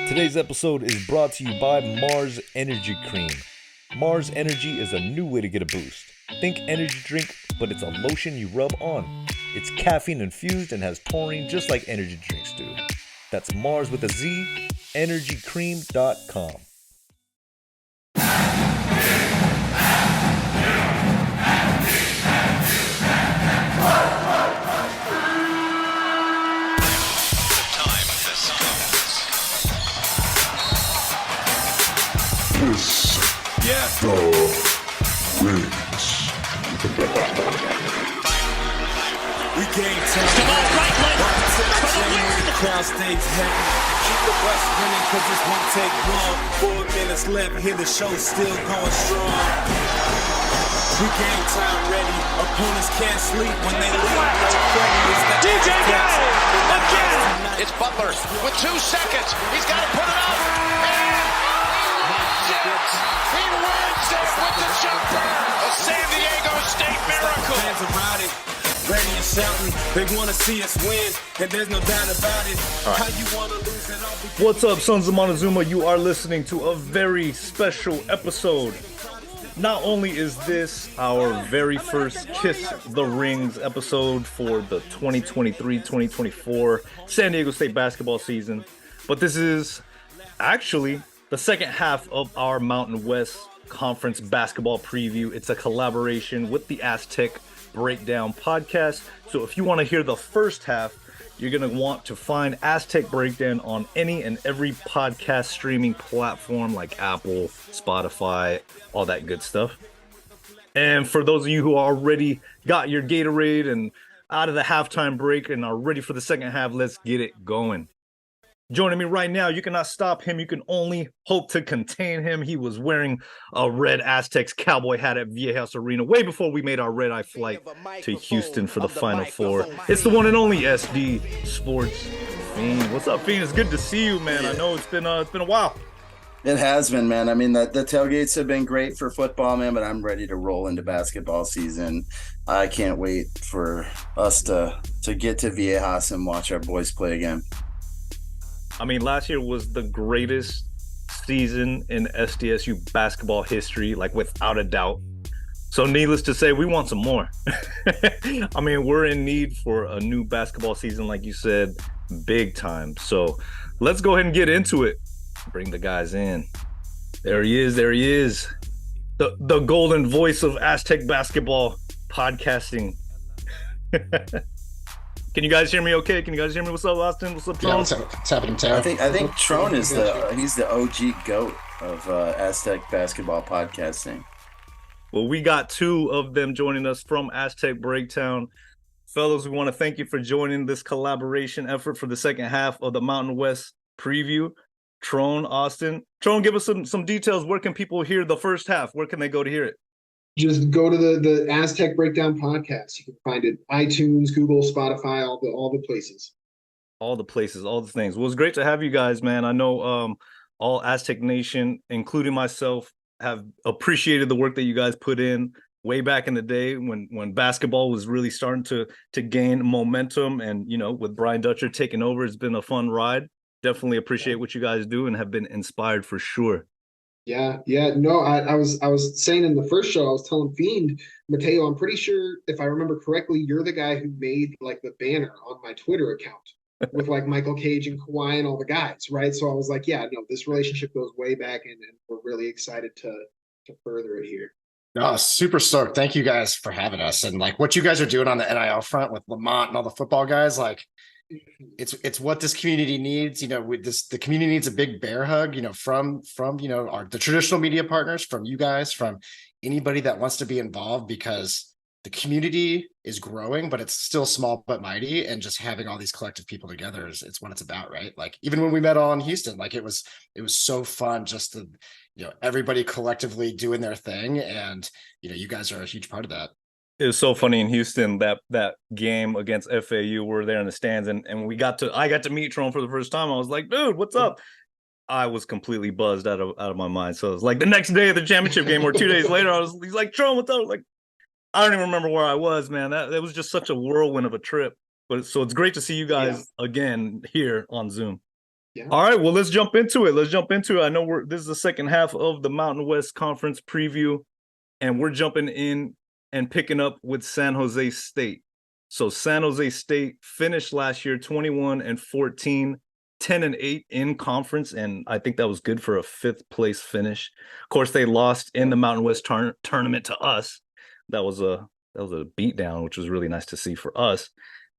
Today's episode is brought to you by Mars Energy Cream. Mars Energy is a new way to get a boost. Think energy drink, but it's a lotion you rub on. It's caffeine infused and has taurine just like energy drinks do. That's Mars with a Z, energycream.com. The Rings. We game time. The ball right leg for the win. The crowd stays heavy. Keep the bus running cause this won't take long. 4 minutes left, hear the show still going strong. We game time ready. Opponents can't sleep when they leave. DJ again. It's Butler with 2 seconds. He's got to put it up. He wins it with the jumper. A San Diego State miracle. Fans around it, ready and shouting. They want to see us win, and there's no doubt about it. Right. How you want to lose it all? What's up, Sons of Montezuma? You are listening to a very special episode. Not only is this our very first Kiss the Rings episode for the 2023-2024 San Diego State basketball season, but this is actually the second half of our Mountain West Conference basketball preview. It's a collaboration with the Aztec Breakdown Podcast. So if you want to hear the first half, you're going to want to find Aztec Breakdown on any and every podcast streaming platform like Apple, Spotify, all that good stuff. And for those of you who already got your Gatorade and out of the halftime break and are ready for the second half, let's get it going. Joining me right now, you cannot stop him. You can only hope to contain him. He was wearing a red Aztecs cowboy hat at Viejas Arena way before we made our red-eye flight to Houston for the Final Four. It's the one and only SD Sports Fiend. What's up, Fiend? It's good to see you, man. I know it's been a while. It has been, man. I mean, the tailgates have been great for football, man, but I'm ready to roll into basketball season. I can't wait for us to get to Viejas and watch our boys play again. I mean, last year was the greatest season in SDSU basketball history, like without a doubt. So needless to say, we want some more. I mean, we're in need for a new basketball season, like you said, big time. So let's go ahead and get into it. Bring the guys in. There he is. The golden voice of Aztec basketball podcasting. Can you guys hear me okay? Can you guys hear me? What's up, Austin? What's up, Tron? Yeah, what's happening, Tara? I think Tron is he's the OG GOAT of Aztec basketball podcasting. Well, we got 2 of them joining us from Aztec Breakdown. Fellas, we want to thank you for joining this collaboration effort for the second half of the Mountain West preview. Tron, Austin. Tron, give us some details. Where can people hear the first half? Where can they go to hear it? Just go to the Aztec Breakdown Podcast. You can find it iTunes, Google, Spotify, all the places. All the places, all the things. Well, it's great to have you guys, man. I know all Aztec Nation, including myself, have appreciated the work that you guys put in way back in the day when basketball was really starting to gain momentum. And, you know, with Brian Dutcher taking over, it's been a fun ride. Definitely appreciate what you guys do and have been inspired for sure. Yeah. No, I was saying in the first show, I was telling Fiend, Mateo, I'm pretty sure if I remember correctly, you're the guy who made like the banner on my Twitter account with like Michael Cage and Kawhi and all the guys, right? So I was like, yeah, no, this relationship goes way back, and we're really excited to further it here. No, super stoked. Thank you guys for having us. And like what you guys are doing on the NIL front with Lamont and all the football guys, like it's what this community needs. You know, with this, the community needs a big bear hug, you know, from you know, the traditional media partners, from you guys, from anybody that wants to be involved, because the community is growing, but it's still small but mighty. And just having all these collective people together it's what it's about, right? Like even when we met all in Houston, like it was so fun just to, you know, everybody collectively doing their thing. And, you know, you guys are a huge part of that. It was so funny in Houston, that game against FAU. We're there in the stands, and I got to meet Tron for the first time. I was like, dude, what's up? I was completely buzzed out of my mind. So it was like the next day of the championship game, or 2 days later, he's like, Tron, what's up? I was like, I don't even remember where I was, man. That was just such a whirlwind of a trip. But so it's great to see you guys again here on Zoom. Yeah. All right, well, let's jump into it. I know this is the second half of the Mountain West Conference preview, and we're jumping in and picking up with San Jose State. So San Jose State finished last year 21-14, 10-8 in conference, and I think that was good for a fifth place finish. Of course, they lost in the Mountain West tournament to us. That was a beatdown, which was really nice to see for us.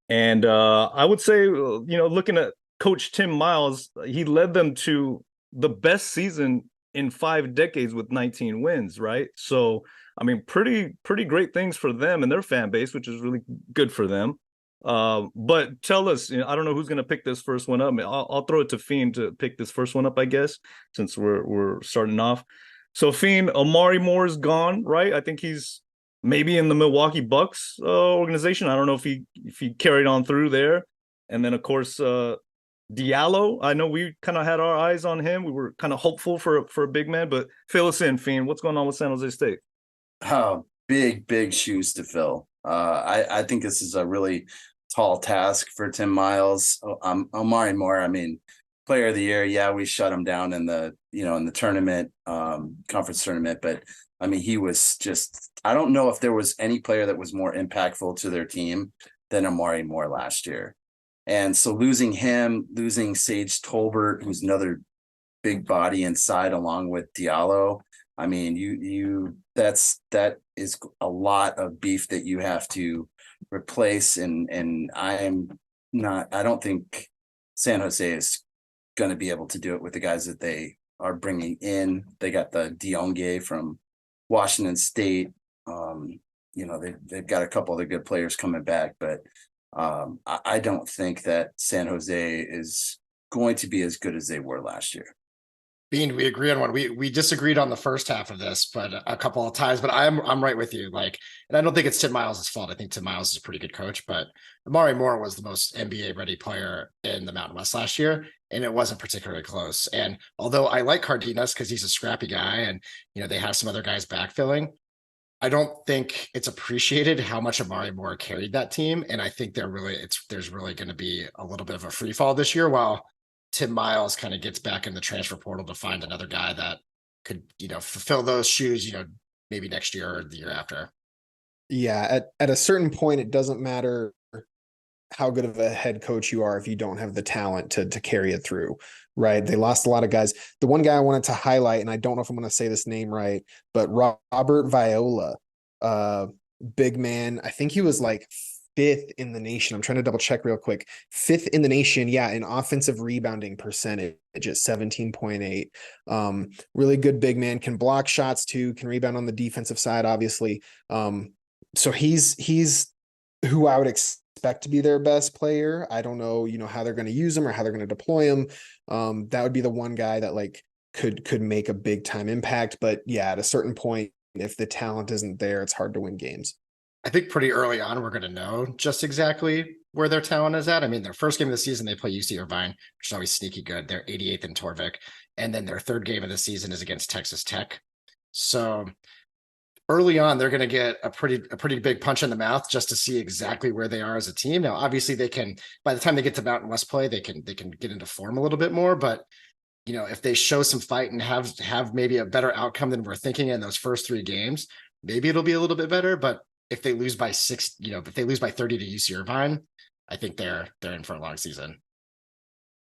And I would say, looking at Coach Tim Miles, he led them to the best season in 5 decades with 19 wins, right? So, I mean, pretty great things for them and their fan base, which is really good for them. But tell us, I don't know who's going to pick this first one up. I'll throw it to Fiend to pick this first one up, I guess, since we're starting off. So, Fiend, Amari Moore's gone, right? I think he's maybe in the Milwaukee Bucks organization. I don't know if he carried on through there. And then, of course, Diallo, I know we kind of had our eyes on him. We were kind of hopeful for a big man, but fill us in, Fiend. What's going on with San Jose State? Oh, big shoes to fill. I think this is a really tall task for Tim Miles. Omari Moore, I mean, player of the year. Yeah, we shut him down in the tournament, conference tournament, but I mean, he was just, I don't know if there was any player that was more impactful to their team than Omari Moore last year. And so losing Sage Tolbert, who's another big body inside along with Diallo, I mean, that is a lot of beef that you have to replace. And I don't think San Jose is going to be able to do it with the guys that they are bringing in. They got the Diongue from Washington State. They've got a couple other good players coming back, but I don't think that San Jose is going to be as good as they were last year. Bean, we agree on one. We disagreed on the first half of this, but a couple of times. But I'm right with you. Like, and I don't think it's Tim Miles' fault. I think Tim Miles is a pretty good coach, but Amari Moore was the most NBA ready player in the Mountain West last year, and it wasn't particularly close. And although I like Cardenas because he's a scrappy guy, and they have some other guys backfilling, I don't think it's appreciated how much Amari Moore carried that team. And I think there's really going to be a little bit of a free fall this year while Tim Miles kind of gets back in the transfer portal to find another guy that could, fulfill those shoes, maybe next year or the year after. Yeah. At a certain point, it doesn't matter how good of a head coach you are if you don't have the talent to carry it through, right? They lost a lot of guys. The one guy I wanted to highlight, and I don't know if I'm going to say this name right, but Robert Viola, big man. I think he was like 5th in the nation. I'm trying to double check real quick. 5th in the nation. Yeah. In offensive rebounding percentage at 17.8. Really good big man, can block shots too, can rebound on the defensive side, obviously. So he's who I would expect to be their best player. I don't know, how they're going to use him or how they're going to deploy him. That would be the one guy that could make a big time impact. But yeah, at a certain point, if the talent isn't there, it's hard to win games. I think pretty early on, we're going to know just exactly where their talent is at. I mean, their first game of the season, they play UC Irvine, which is always sneaky good. They're 88th in Torvik. And then their third game of the season is against Texas Tech. So early on, they're going to get a pretty big punch in the mouth just to see exactly where they are as a team. Now, obviously they can, by the time they get to Mountain West play, they can get into form a little bit more, but if they show some fight and have maybe a better outcome than we're thinking in those first 3 games, maybe it'll be a little bit better. But if they lose by 6, if they lose by 30 to UC Irvine, I think they're in for a long season.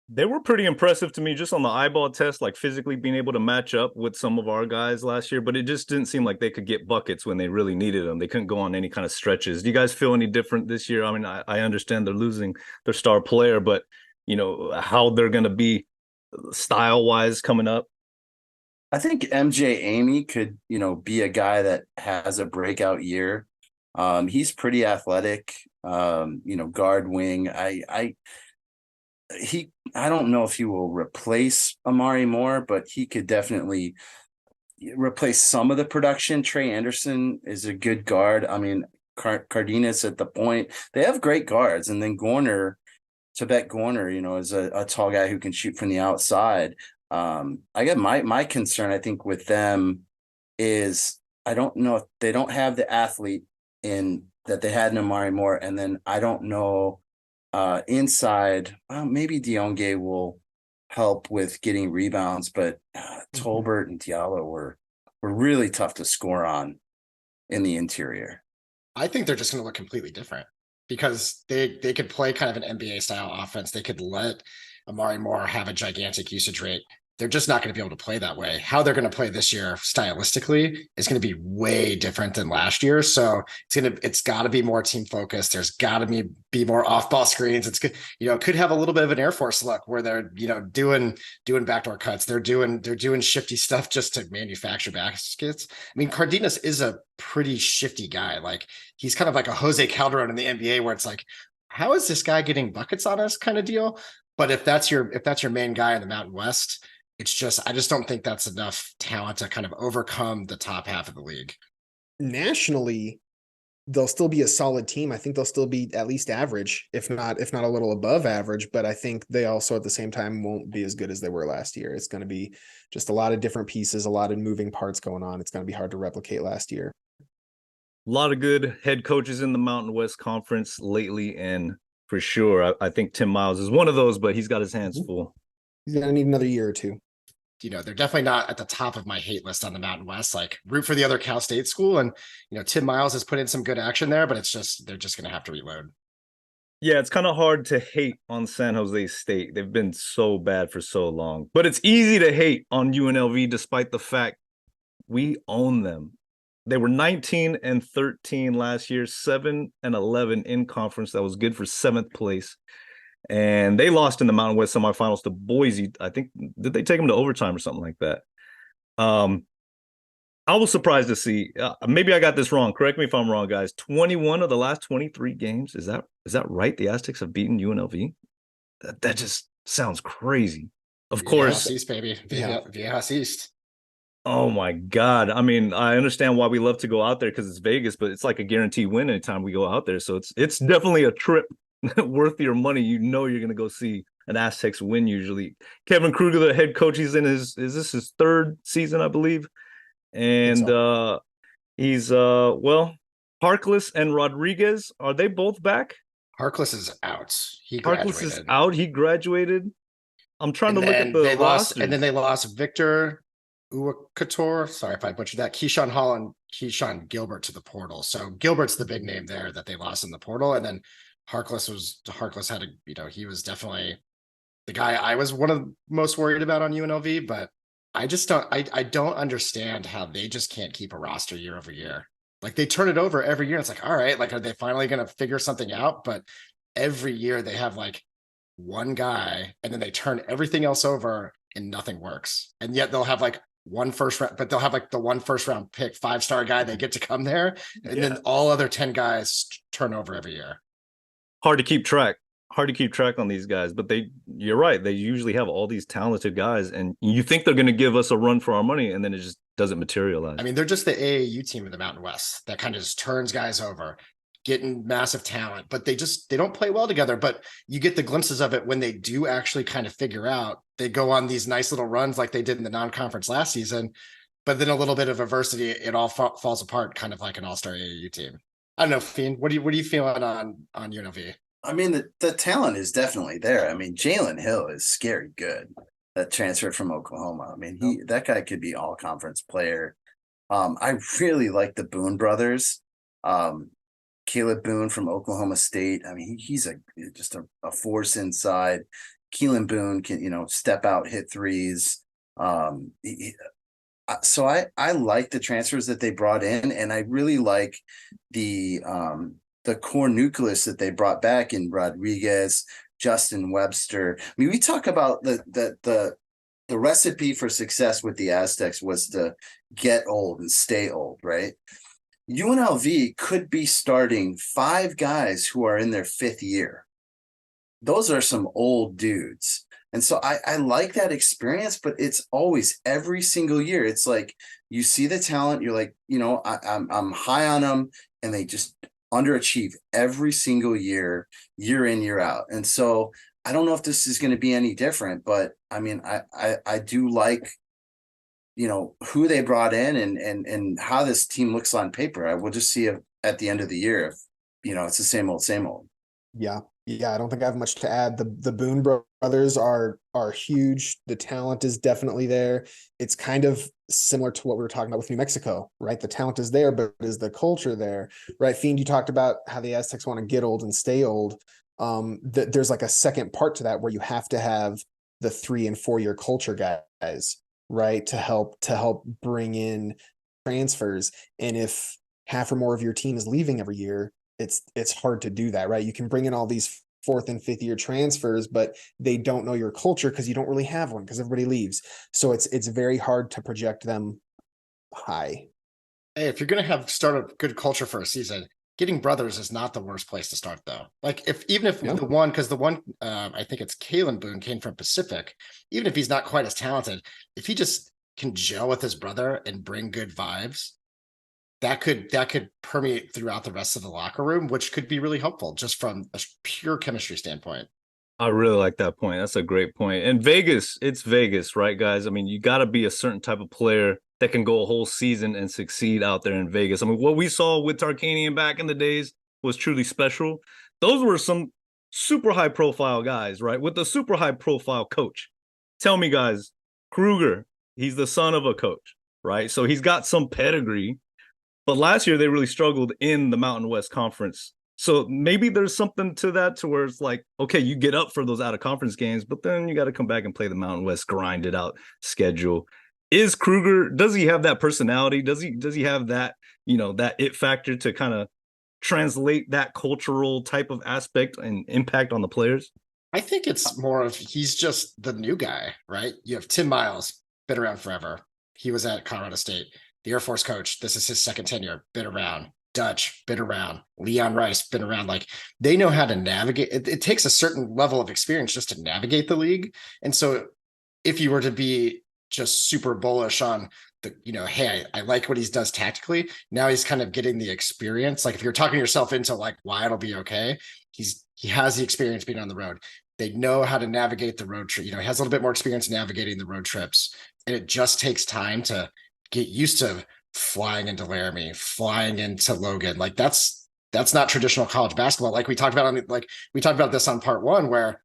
They were pretty impressive to me just on the eyeball test, like physically being able to match up with some of our guys last year, but it just didn't seem like they could get buckets when they really needed them. They couldn't go on any kind of stretches. Do you guys feel any different this year? I mean, I understand they're losing their star player, but how they're going to be style-wise coming up? I think MJ Amy could, be a guy that has a breakout year. He's pretty athletic, guard wing. I don't know if he will replace Amari Moore, but he could definitely replace some of the production. Trey Anderson is a good guard. I mean, Cardenas at the point. They have great guards. And then Tibet Gorner, is a tall guy who can shoot from the outside. I get my concern, I think, with them is I don't know if they don't have the athlete in that they had in Amari Moore, and then I don't know inside. Well, maybe Diongue will help with getting rebounds, but Tolbert and Diallo were really tough to score on in the interior. I think they're just going to look completely different because they could play kind of an NBA style offense. They could let Amari Moore have a gigantic usage rate. They're just not going to be able to play that way. How they're going to play this year stylistically is going to be way different than last year. So it's got to be more team focused. There's got to be more off ball screens. It's good, could have a little bit of an Air Force look where they're, doing backdoor cuts. They're doing shifty stuff just to manufacture baskets. I mean, Cardenas is a pretty shifty guy. Like he's kind of like a Jose Calderon in the NBA where it's like, how is this guy getting buckets on us kind of deal? But if that's your main guy in the Mountain West, I just don't think that's enough talent to kind of overcome the top half of the league. Nationally, they'll still be a solid team. I think they'll still be at least average, if not a little above average. But I think they also at the same time won't be as good as they were last year. It's going to be just a lot of different pieces, a lot of moving parts going on. It's going to be hard to replicate last year. A lot of good head coaches in the Mountain West Conference lately, and for sure, I think Tim Miles is one of those, but he's got his hands full. He's going to need another year or two. They're definitely not at the top of my hate list on the Mountain West. Like root for the other Cal State school. And, Tim Miles has put in some good action there, but they're just going to have to reload. Yeah, it's kind of hard to hate on San Jose State. They've been so bad for so long. But it's easy to hate on UNLV despite the fact we own them. They were 19-13 last year, 7-11 in conference. That was good for 7th place. And they lost in the Mountain West semifinals to Boise. I think, did they take them to overtime or something like that? I was surprised to see, maybe I got this wrong. Correct me if I'm wrong, guys. 21 of the last 23 games. Is that right? The Aztecs have beaten UNLV? That just sounds crazy. Of course. East, baby. Viejas East. Oh my God. I mean, I understand why we love to go out there because it's Vegas, but it's like a guaranteed win anytime we go out there. So it's definitely a trip worth your money. You're going to go see an Aztecs win usually. Kevin Kruger, the head coach, he's in is this his 3rd season, I believe? And he's Harkless and Rodriguez, are they both back? Harkless is out. Harkless is out. He graduated. I'm trying to look at the roster. And then they lost Victor Uwakator. Sorry if I butchered that. Keyshawn Hall and Keyshawn Gilbert to the portal. So Gilbert's the big name there that they lost in the portal. And then Harkless had he was definitely the guy I was one of the most worried about on UNLV, but I don't understand how they just can't keep a roster year over year. Like they turn it over every year. It's like, all right, like, are they finally going to figure something out? But every year they have like one guy and then they turn everything else over and nothing works. And yet they'll have like one first round, but they'll have like the one first round pick, 5-star guy. They get to come there. And then all other 10 guys turn over every year. Hard to keep track on these guys, but you're right. They usually have all these talented guys and you think they're going to give us a run for our money and then it just doesn't materialize. I mean, they're just the AAU team in the Mountain West that kind of just turns guys over, getting massive talent, but they don't play well together, but you get the glimpses of it when they do actually kind of figure out. They go on these nice little runs like they did in the non-conference last season, but then a little bit of adversity, it all falls apart, kind of like an all-star AAU team. I don't know, Fiend, what are you feeling on UNLV? I mean, the talent is definitely there. I mean, Jalen Hill is scary good. That transferred from Oklahoma. I mean, that guy could be all conference player. I really like the Boone brothers. Caleb Boone from Oklahoma State. I mean, he's just a force inside. Keelan Boone can, step out, hit threes. So I like the transfers that they brought in, and I really like the core nucleus that they brought back in Rodriguez, Justin Webster. I mean, we talk about the recipe for success with the Aztecs was to get old and stay old, right? UNLV could be starting 5 guys who are in their 5th year. Those are some old dudes. And so I like that experience, but it's always every single year. It's like you see the talent, you're like, I'm high on them, and they just underachieve every single year in, year out. And so I don't know if this is going to be any different, but I mean, I do like, who they brought in and how this team looks on paper. I will just see if, at the end of the year if, it's the same old. Yeah. Yeah, I don't think I have much to add. The Boone brothers are huge. The talent is definitely there. It's kind of similar to what we were talking about with New Mexico, right? The talent is there, but is the culture there, right? Fiend, you talked about how the Aztecs want to get old and stay old. There's like a second part to that where you have to have the 3 and 4 year culture guys, right, to help bring in transfers. And if half or more of your team is leaving every year, it's hard to do that, right? You can bring in all these 4th and 5th year transfers, but they don't know your culture because you don't really have one because everybody leaves. So it's very hard to project them high. Hey, if you're gonna start a good culture for a season, getting brothers is not the worst place to start though. Like even if Yeah. the one, because the one I think it's Kalen Boone came from Pacific, even if he's not quite as talented, if he just can gel with his brother and bring good vibes, that could permeate throughout the rest of the locker room, which could be really helpful just from a pure chemistry standpoint. I really like that point. That's a great point. And Vegas, it's Vegas, right, guys? I mean, you got to be a certain type of player that can go a whole season and succeed out there in Vegas. I mean, what we saw with Tarkanian back in the days was truly special. Those were some super high profile guys, right? With a super high profile coach. Tell me, guys, Kruger, he's the son of a coach, right? So he's got some pedigree. But last year they really struggled in the Mountain West Conference. So maybe there's something to that, to where it's like, okay, you get up for those out of conference games, but then you got to come back and play the Mountain West grinded out schedule. Is Kruger, does he have that personality? Does he have that, that it factor to kind of translate that cultural type of aspect and impact on the players? I think it's more of he's just the new guy, right? You have Tim Miles, been around forever. He was at Colorado State. The Air Force coach, this is his second tenure, been around. Dutch, been around. Leon Rice, been around. Like they know how to navigate. It takes a certain level of experience just to navigate the league. And so if you were to be just super bullish on the, hey, I like what he does tactically. Now he's kind of getting the experience. Like if you're talking yourself into like why it'll be okay, he has the experience being on the road. They know how to navigate the road trip. He has a little bit more experience navigating the road trips. And it just takes time to get used to flying into Laramie, flying into Logan. Like that's not traditional college basketball. Like we talked about this on part 1, where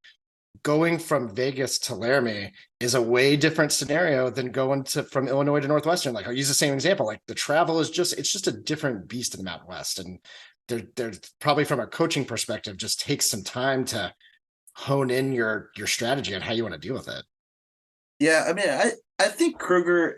going from Vegas to Laramie is a way different scenario than going from Illinois to Northwestern. Like I'll use the same example. Like the travel is it's just a different beast in the Mountain West. And they're probably from a coaching perspective, just takes some time to hone in your strategy on how you want to deal with it. Yeah, I mean, I think Kruger,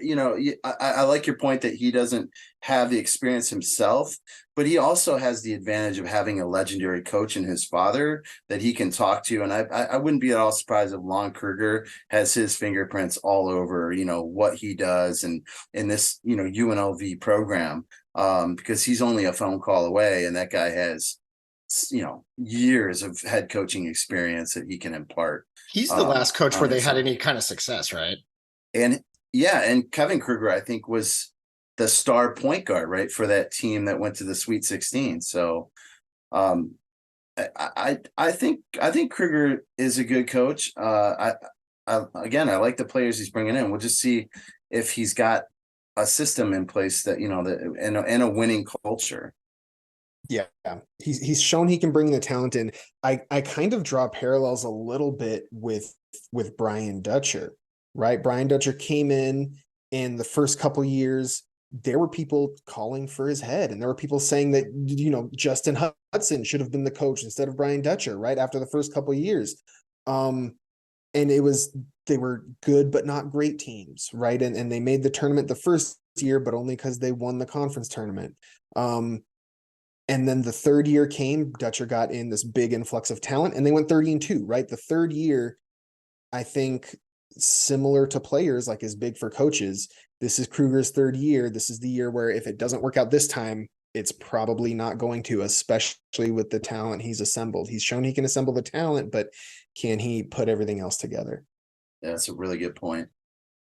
I like your point that he doesn't have the experience himself, but he also has the advantage of having a legendary coach in his father that he can talk to. And I wouldn't be at all surprised if Lon Kruger has his fingerprints all over, what he does and in this, UNLV program, because he's only a phone call away, and that guy has years of head coaching experience that he can impart. He's the last coach where they had any kind of success, right? And Kevin Kruger, I think, was the star point guard, right, for that team that went to the Sweet 16. So I think Kruger is a good coach. I like the players he's bringing in. We'll just see if he's got a system in place that, and a winning culture. Yeah, he's shown he can bring the talent in. I kind of draw parallels a little bit with Brian Dutcher, right? Brian Dutcher came in the first couple years, there were people calling for his head, and there were people saying that Justin Hudson should have been the coach instead of Brian Dutcher, right after the first couple of years. And they were good but not great teams, right? And they made the tournament the first year, but only because they won the conference tournament. And then the third year came, Dutcher got in this big influx of talent, and they went 30-2, right? The third year, I think, similar to players, like is big for coaches. This is Kruger's third year. This is the year where if it doesn't work out this time, it's probably not going to, especially with the talent he's assembled. He's shown he can assemble the talent, but can he put everything else together? Yeah, that's a really good point.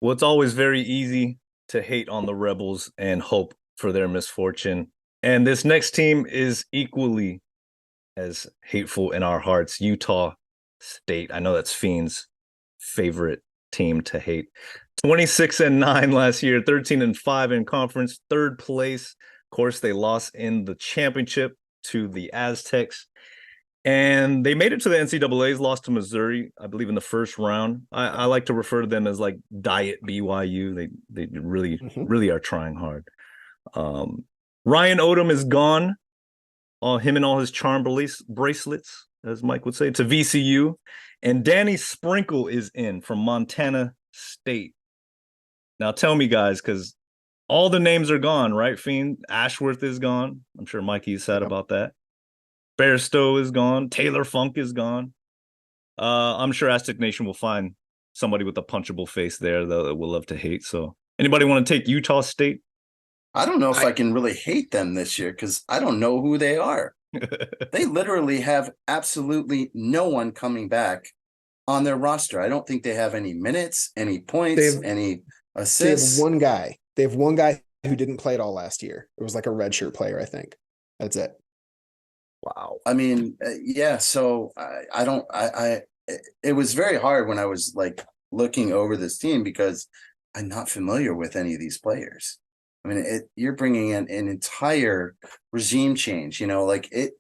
Well, it's always very easy to hate on the Rebels and hope for their misfortune. And this next team is equally as hateful in our hearts. Utah State. I know that's Fiend's favorite team to hate. 26-9 last year, 13-5 in conference, third place. Of course, they lost in the championship to the Aztecs. And they made it to the NCAAs, lost to Missouri, I believe, in the first round. I like to refer to them as like Diet BYU. They really, really are trying hard. Ryan Odom is gone. Him and all his charm bracelets, as Mike would say, to VCU. And Danny Sprinkle is in from Montana State. Now tell me, guys, because all the names are gone, right, Fiend? Ashworth is gone. I'm sure Mikey's sad about that. Bairstow is gone. Taylor Funk is gone. I'm sure Aztec Nation will find somebody with a punchable face there that we'll love to hate. So anybody want to take Utah State? I don't know if I can really hate them this year because I don't know who they are. They literally have absolutely no one coming back on their roster. I don't think they have any minutes, any points, any assists. They have one guy. They have one guy who didn't play at all last year. It was like a redshirt player, I think. That's it. Wow. I mean, yeah. So it was very hard when I was like looking over this team because I'm not familiar with any of these players. I mean, you're bringing in an entire regime change, like it.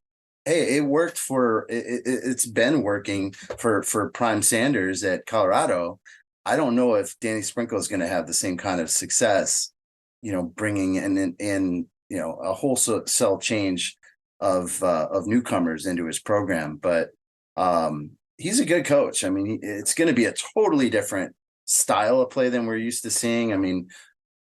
Hey, it worked it's been working for Prime Sanders at Colorado. I don't know if Danny Sprinkle is going to have the same kind of success, bringing in a wholesale change of newcomers into his program, but he's a good coach. I mean, it's going to be a totally different style of play than we're used to seeing. I mean,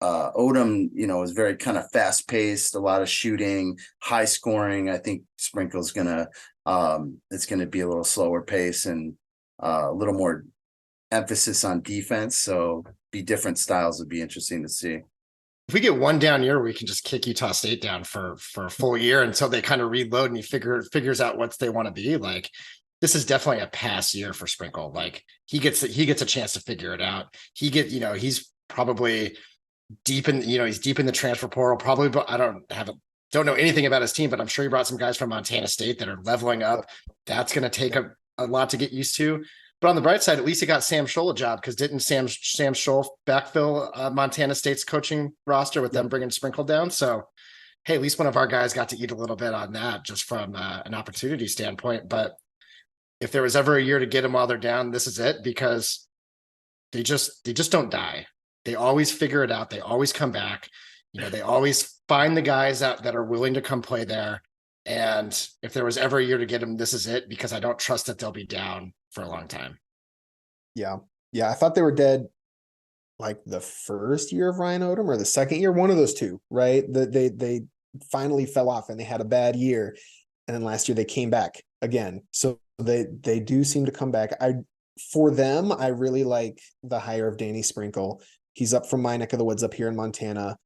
Odom, is very kind of fast paced, a lot of shooting, high scoring. I think Sprinkle's it's going to be a little slower pace and a little more emphasis on defense. So be different styles would be interesting to see. If we get one down year, we can just kick Utah State down for a full year until they kind of reload and he figures out what they want to be. Like, this is definitely a pass year for Sprinkle. Like, he gets a chance to figure it out. He's probably deep in the transfer portal. Probably, but I don't know anything about his team, but I'm sure he brought some guys from Montana State that are leveling up. That's going to take a lot to get used to. But on the bright side, at least he got Sam Scholl a job, because didn't Sam Scholl backfill Montana State's coaching roster with them bringing Sprinkle down? So, hey, at least one of our guys got to eat a little bit on that just from an opportunity standpoint. But if there was ever a year to get them while they're down, this is it, because they just don't die. They always figure it out. They always come back. They always find the guys that are willing to come play there. And if there was ever a year to get them, this is it, because I don't trust that they'll be down for a long time. Yeah. I thought they were dead like the first year of Ryan Odom or the second year, one of those two, right? They finally fell off and they had a bad year. And then last year they came back again. So they do seem to come back. For them, I really like the hire of Danny Sprinkle. He's up from my neck of the woods up here in Montana.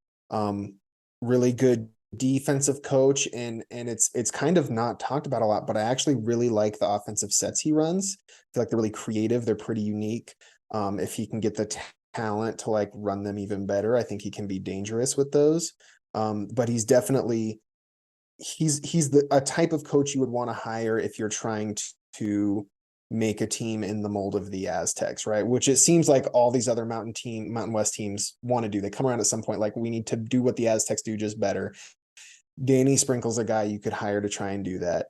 Really good defensive coach, and it's kind of not talked about a lot, but I actually really like the offensive sets he runs. I feel like they're really creative. They're pretty unique. If he can get the talent to like run them even better, I think he can be dangerous with those. But he's definitely a type of coach you would want to hire if you're trying to make a team in the mold of the Aztecs, right? Which it seems like all these other Mountain West teams want to do. They come around at some point, like, we need to do what the Aztecs do, just better. Danny Sprinkle's a guy you could hire to try and do that.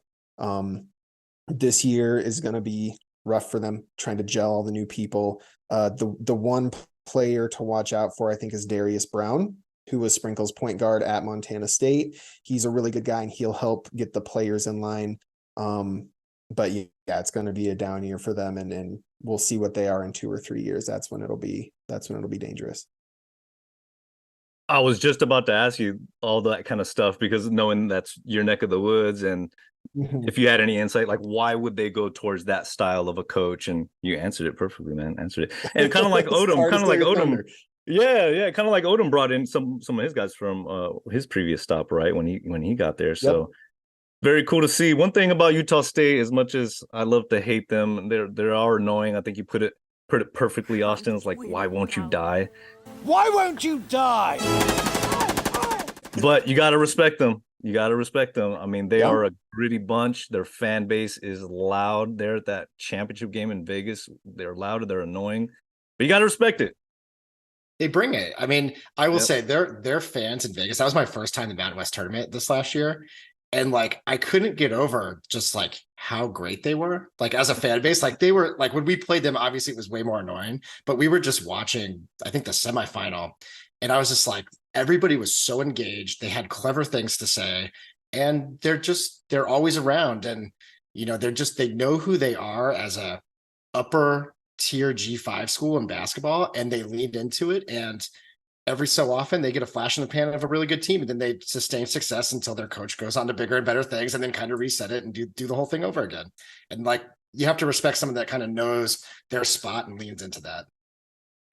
This year is going to be rough for them, trying to gel all the new people. The one player to watch out for, I think, is Darius Brown, who was Sprinkle's point guard at Montana State. He's a really good guy, and he'll help get the players in line. But yeah, it's going to be a down year for them, and we'll see what they are in 2 or 3 years. That's when it'll be dangerous. I was just about to ask you all that kind of stuff, because knowing that's your neck of the woods, and if you had any insight, like, why would they go towards that style of a coach? And you answered it perfectly, man. Answered it. And kind of like Odom, Yeah, kind of like Odom brought in some of his guys from his previous stop, right, when he got there. So very cool to see. One thing about Utah State, as much as I love to hate them, they are annoying. I think you put it perfectly, Austin. It's like, why won't you die? Why won't you die? But you got to respect them. I mean, they are a gritty bunch. Their fan base is loud. They're at that championship game in Vegas. They're loud. They're annoying. But you got to respect it. They bring it. I mean, I will say their fans in Vegas. That was my first time in the Mountain West tournament this last year. And like, I couldn't get over just like how great they were. Like as a fan base, like they were like when we played them, obviously it was way more annoying, but we were just watching, I think the semifinal. And I was just like, everybody was so engaged. They had clever things to say and they're always around. And, they know who they are as a upper tier G5 school in basketball and they leaned into it. And every so often they get a flash in the pan of a really good team and then they sustain success until their coach goes on to bigger and better things and then kind of reset it and do the whole thing over again. And like, you have to respect someone that kind of knows their spot and leans into that.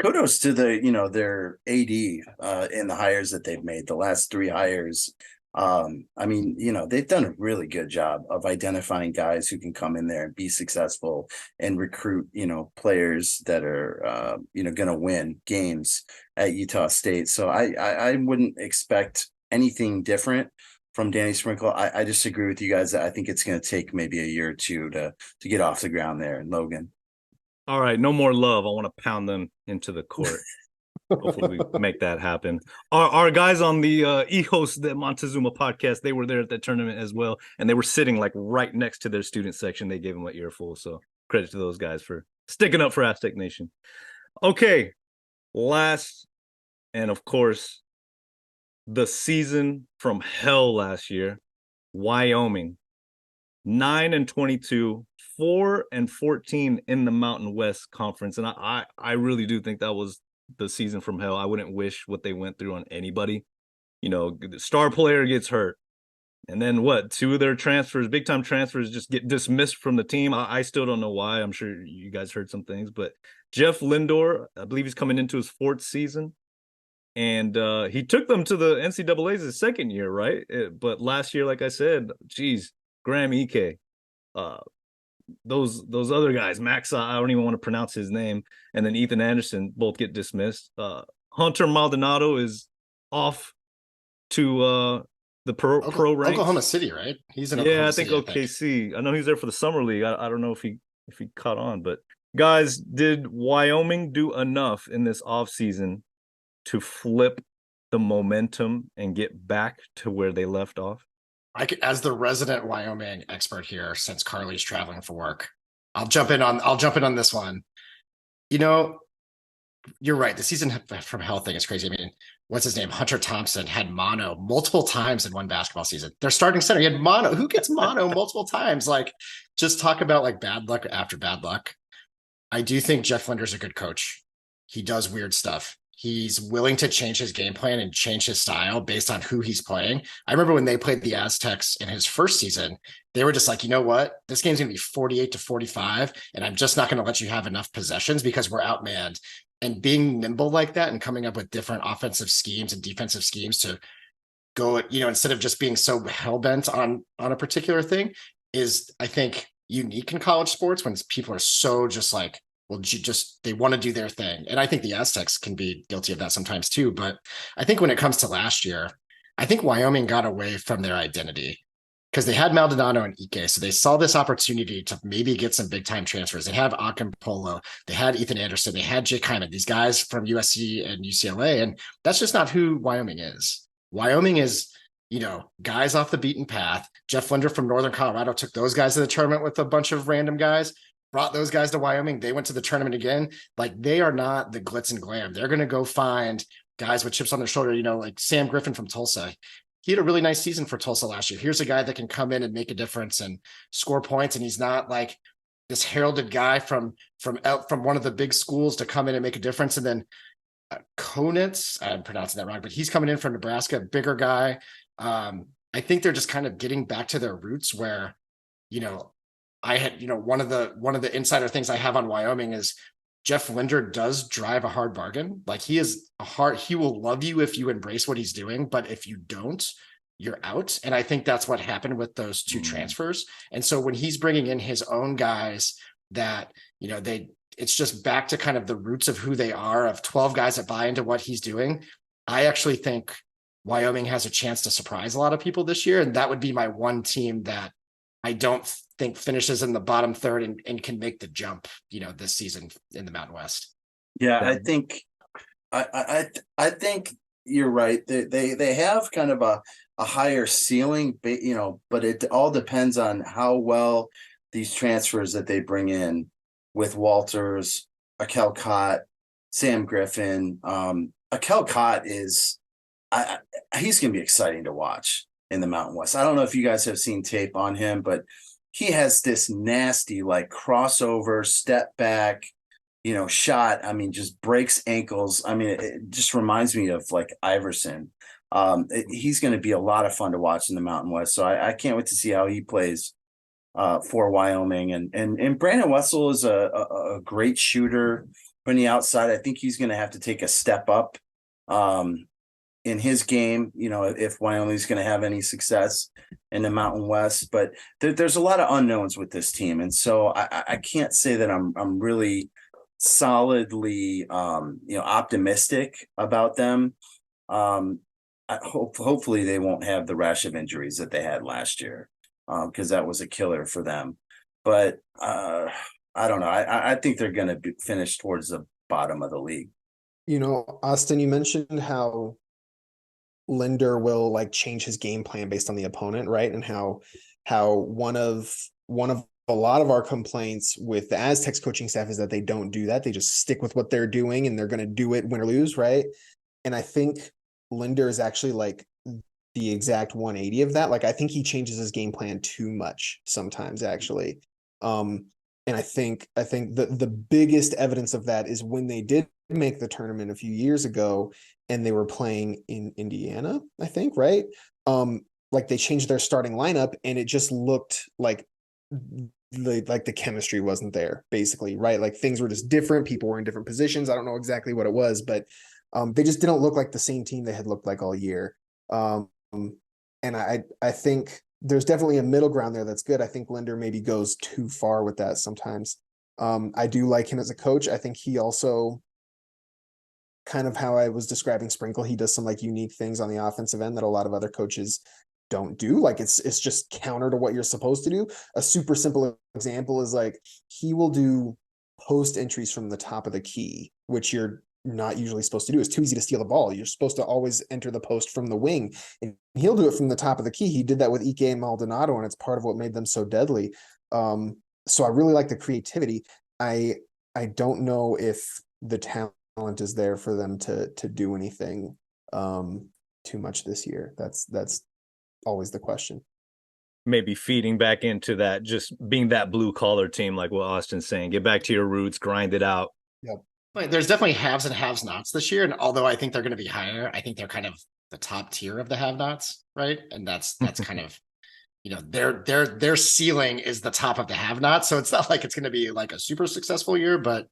Kudos to their AD in the hires that they've made, the last 3 hires. They've done a really good job of identifying guys who can come in there and be successful and recruit, players that are, going to win games at Utah State. So I wouldn't expect anything different from Danny Sprinkle. I just agree with you guys that I think it's going to take maybe a year or two to get off the ground there in Logan. All right, no more love. I want to pound them into the court. Hopefully we make that happen. Our guys on the E-Host, the Montezuma podcast, they were there at that tournament as well, and they were sitting like right next to their student section. They gave them an earful, so credit to those guys for sticking up for Aztec Nation. Okay, last, and of course, the season from hell last year, Wyoming, 9-22, 4-14 in the Mountain West Conference, and I really do think that was the season from hell. I wouldn't wish what they went through on anybody. The star player gets hurt, and then 2 of their transfers, big time transfers, just get dismissed from the team. I still don't know why. I'm sure you guys heard some things, but Jeff Lindor, I believe he's coming into his 4th season, and he took them to the NCAA's his 2nd year, right? But last year, like I said, Graham Ike, those other guys, Max, I don't even want to pronounce his name, and then Ethan Anderson both get dismissed. Hunter Maldonado is off to the pro ranks. Oklahoma City, right? He's in Oklahoma City, I think OKC. I know he's there for the summer league. I don't know if he caught on, but guys, did Wyoming do enough in this offseason to flip the momentum and get back to where they left off? As the resident Wyoming expert here, since Carly's traveling for work, I'll jump in on this one. You're right. The season from hell thing is crazy. I mean, what's his name? Hunter Thompson had mono multiple times in one basketball season. Their starting center, he had mono. Who gets mono multiple times? Like, just talk about like bad luck after bad luck. I do think Jeff Linder's a good coach. He does weird stuff. He's willing to change his game plan and change his style based on who he's playing. I remember when they played the Aztecs in his first season, they were just like, you know what? This game's going to be 48-45, and I'm just not going to let you have enough possessions because we're outmanned. And being nimble like that and coming up with different offensive schemes and defensive schemes to go, instead of just being so hell-bent on a particular thing is, I think, unique in college sports when people are so just like, well, they want to do their thing. And I think the Aztecs can be guilty of that sometimes too. But I think when it comes to last year, I think Wyoming got away from their identity because they had Maldonado and Ike. So they saw this opportunity to maybe get some big time transfers. They have Akampolo, they had Ethan Anderson, they had Jake Hyman, these guys from USC and UCLA. And that's just not who Wyoming is. Wyoming is, guys off the beaten path. Jeff Linder from Northern Colorado took those guys to the tournament with a bunch of random guys. Brought those guys to Wyoming. They went to the tournament again. Like, they are not the glitz and glam. They're going to go find guys with chips on their shoulder, like Sam Griffin from Tulsa. He had a really nice season for Tulsa last year. Here's a guy that can come in and make a difference and score points. And he's not like this heralded guy from one of the big schools to come in and make a difference. And then Konitz, I'm pronouncing that wrong, but he's coming in from Nebraska, bigger guy. I think they're just kind of getting back to their roots where, I had, one of the insider things I have on Wyoming is Jeff Linder does drive a hard bargain. Like, he will love you if you embrace what he's doing, but if you don't, you're out. And I think that's what happened with those 2 transfers. And so when he's bringing in his own guys that, it's just back to kind of the roots of who they are, of 12 guys that buy into what he's doing. I actually think Wyoming has a chance to surprise a lot of people this year. And that would be my one team that I don't think finishes in the bottom third and can make the jump, this season in the Mountain West. Yeah, I think you're right. They have kind of a higher ceiling, but it all depends on how well these transfers that they bring in with Walters, Akel Cott, Sam Griffin. Akel Cott he's going to be exciting to watch in the Mountain West. I don't know if you guys have seen tape on him, but he has this nasty like crossover, step back, shot. I mean, just breaks ankles. I mean, it just reminds me of like Iverson. He's going to be a lot of fun to watch in the Mountain West. So I can't wait to see how he plays for Wyoming. And Brandon Wessel is a great shooter from the outside. I think he's going to have to take a step up in his game, if Wyoming's going to have any success in the Mountain West. But there's a lot of unknowns with this team. And so I can't say that I'm really solidly, optimistic about them. Hopefully they won't have the rash of injuries that they had last year, because that was a killer for them. But I don't know. I think they're going to finish towards the bottom of the league. Austin, you mentioned how Linder will like change his game plan based on the opponent, right? And how one of a lot of our complaints with the Aztecs coaching staff is that they don't do that. They just stick with what they're doing and they're going to do it win or lose, right? And I think Linder is actually like the exact 180 of that. Like I think he changes his game plan too much sometimes, actually. And I think the biggest evidence of that is when they did make the tournament a few years ago and they were playing in Indiana, I think, right? Like they changed their starting lineup and it just looked like the chemistry wasn't there, basically, right? Like things were just different. People were in different positions. I don't know exactly what it was, but they just didn't look like the same team they had looked like all year. And I think there's definitely a middle ground there that's good. I think Linder maybe goes too far with that sometimes. I do like him as a coach. I think he also, kind of how I was describing Sprinkle, he does some like unique things on the offensive end that a lot of other coaches don't do. Like it's just counter to what you're supposed to do. A super simple example is like he will do post entries from the top of the key, which you're not usually supposed to do. It's too easy to steal the ball. You're supposed to always enter the post from the wing, and he'll do it from the top of the key. He did that with Ike and Maldonado, and it's part of what made them so deadly. So I really like the creativity. I don't know if the talent is there for them to do anything too much this year. That's always the question. Maybe feeding back into that, just being that blue collar team, like what Austin's saying. Get back to your roots, grind it out. Yep. Like, there's definitely haves and have nots this year. And although I think they're going to be higher, I think they're kind of the top tier of the have nots, right? And that's kind of, their ceiling is the top of the have nots. So it's not like it's going to be like a super successful year, but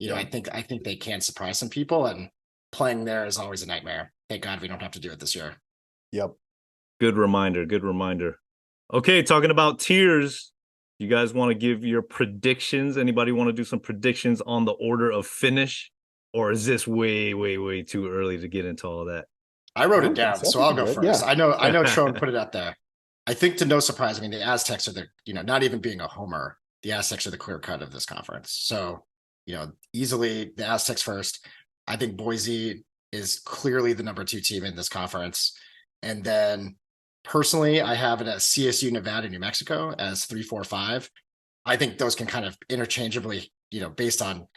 I think they can surprise some people, and playing there is always a nightmare. Thank God we don't have to do it this year. Yep. Good reminder. Okay, talking about tiers, you guys want to give your predictions? Anybody want to do some predictions on the order of finish? Or is this way, way, way too early to get into all that? I wrote it down, so I'll go first. Yeah. I know Tron put it out there. I think, to no surprise, I mean, the Aztecs are not even being a homer, the Aztecs are the clear cut of this conference. So, easily the Aztecs first. I think Boise is clearly the number 2 team in this conference. And then personally, I have it as CSU, Nevada, New Mexico as 3, 4, 5. I think those can kind of interchangeably, based on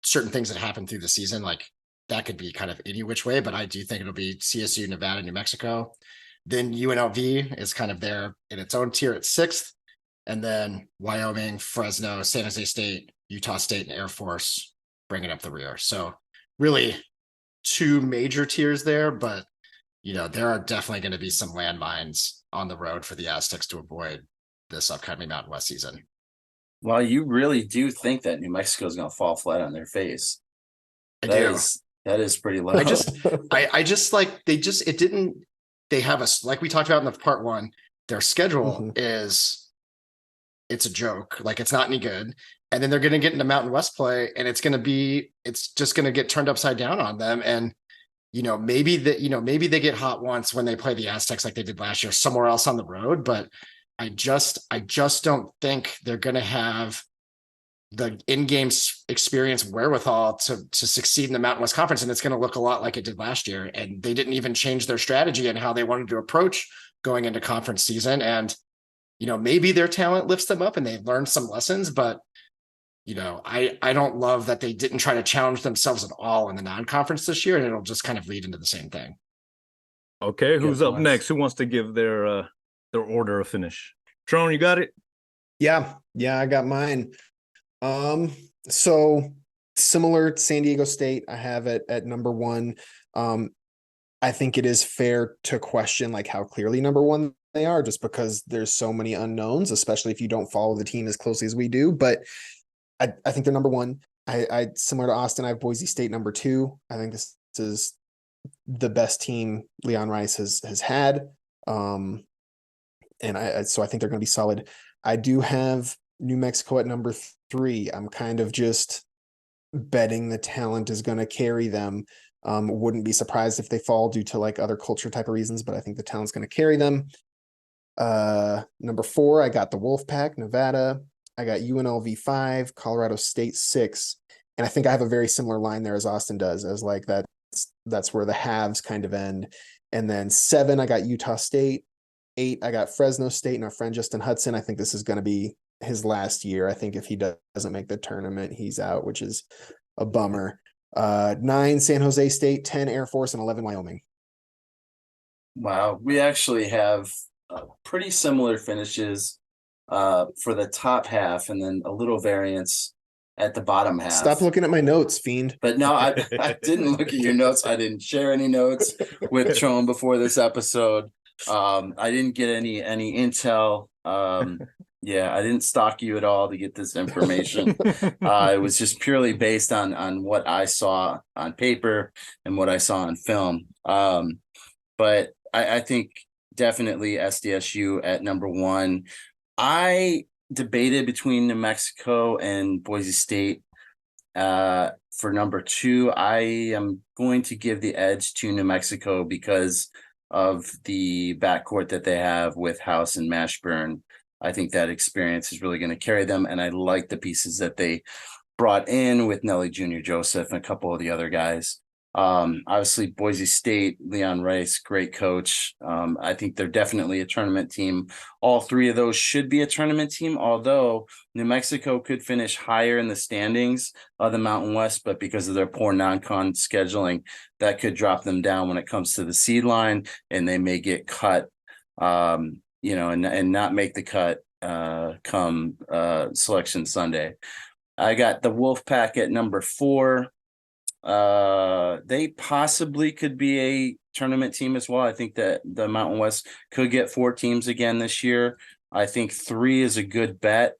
certain things that happen through the season, like that could be kind of any which way, but I do think it'll be CSU, Nevada, New Mexico. Then UNLV is kind of there in its own tier at 6th. And then Wyoming, Fresno, San Jose State, Utah State, and Air Force bringing up the rear. So really 2 major tiers there, but there are definitely going to be some landmines on the road for the Aztecs to avoid this upcoming Mountain West season. Well, you really do think that New Mexico is going to fall flat on their face. That is pretty low. They have us, like we talked about in the part 1, their schedule it's a joke. Like, it's not any good. And then they're going to get into Mountain West play, and it's just going to get turned upside down on them. And, maybe they get hot once when they play the Aztecs like they did last year somewhere else on the road. But I just don't think they're going to have the in-game experience wherewithal to succeed in the Mountain West Conference, and it's going to look a lot like it did last year. And they didn't even change their strategy and how they wanted to approach going into conference season. And maybe their talent lifts them up and they've learned some lessons, but I don't love that they didn't try to challenge themselves at all in the non-conference this year, and it'll just kind of lead into the same thing. Okay, who's up next? Who wants to give their order of finish? Tron, you got it? Yeah, I got mine. So similar to San Diego State, I have it at number 1. I think it is fair to question like how clearly number 1 they are, just because there's so many unknowns, especially if you don't follow the team as closely as we do. But I think they're number 1. I similar to Austin, I have Boise State number 2. I think this is the best team Leon Rice has had. So I think they're going to be solid. I do have New Mexico at number 3. I'm kind of just betting the talent is going to carry them. Wouldn't be surprised if they fall due to like other culture type of reasons, but I think the talent's going to carry them. Number 4, I got the Wolfpack, Nevada. I got UNLV 5, Colorado State 6. And I think I have a very similar line there as Austin does, as like that's where the halves kind of end. And then 7, I got Utah State. 8, I got Fresno State and our friend Justin Hudson. I think this is going to be his last year. I think if he doesn't make the tournament, he's out, which is a bummer. 9, San Jose State, 10, Air Force, and 11, Wyoming. Wow. We actually have pretty similar finishes for the top half, and then a little variance at the bottom half. Stop looking at my notes, Fiend. But no, I didn't look at your notes. I didn't share any notes with Tron before this episode. I didn't get any intel. Yeah, I didn't stalk you at all to get this information. It was just purely based on what I saw on paper and what I saw on film. But I think definitely SDSU at number 1. I debated between New Mexico and Boise State for number 2. I am going to give the edge to New Mexico because of the backcourt that they have with House and Mashburn. I think that experience is really going to carry them, and I like the pieces that they brought in with Nelly Jr. Joseph and a couple of the other guys. Obviously, Boise State, Leon Rice, great coach. I think they're definitely a tournament team. All 3 of those should be a tournament team, although New Mexico could finish higher in the standings of the Mountain West, but because of their poor non-con scheduling, that could drop them down when it comes to the seed line, and they may get cut, and not make the cut come Selection Sunday. I got the Wolfpack at number 4. They possibly could be a tournament team as well. I think that the Mountain West could get 4 teams again this year. I think 3 is a good bet,